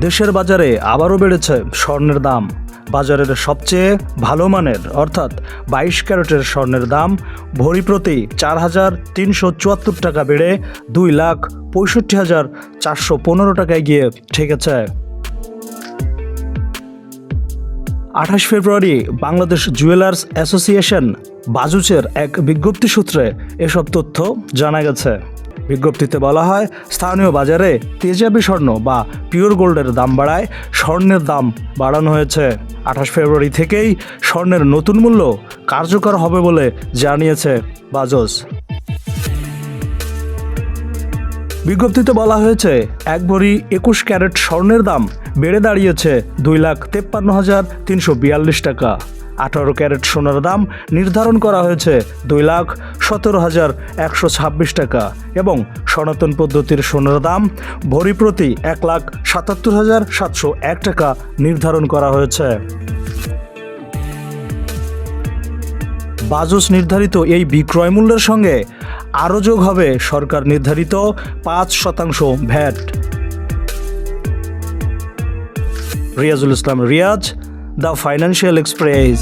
দেশের বাজারে আবারও বেড়েছে স্বর্ণের দাম। বাজারের সবচেয়ে ভালো মানের অর্থাৎ 22 ক্যারেটের স্বর্ণের দাম ভরি প্রতি 4,374 টাকা বেড়ে 2,65,415 টাকায় গিয়ে ঠেকেছে। 28 ফেব্রুয়ারি বাংলাদেশ জুয়েলার্স অ্যাসোসিয়েশন বাজুচের এক বিজ্ঞপ্তি সূত্রে এসব তথ্য জানা গেছে। বিজ্ঞপ্তিতে বলা হয়, স্থানীয় বাজারে তেজাবি স্বর্ণ বা পিওর গোল্ডের দাম বাড়ায় স্বর্ণের দাম বাড়ানো হয়েছে। 28 ফেব্রুয়ারি থেকেই স্বর্ণের নতুন মূল্য কার্যকর হবে বলে জানিয়েছে বাজস। বিজ্ঞপ্তিতে বলা হয়েছে, এক ভরি 21 ক্যারেট স্বর্ণের দাম বেড়ে দাঁড়িয়েছে 2,53,342 টাকা। 18 ক্যারেট সোনার দাম নির্ধারণ করা হয়েছে 2,17,126 টাকা এবং সনাতন পদ্ধতির সোনার দাম ভরি প্রতি 1,77,701 টাকা নির্ধারণ করা হয়েছে। বাজস নির্ধারিত এই বিক্রয় মূল্যের সঙ্গে আরও যোগ হবে সরকার নির্ধারিত 5% VAT. Riazul Islam Riaz, the Financial express.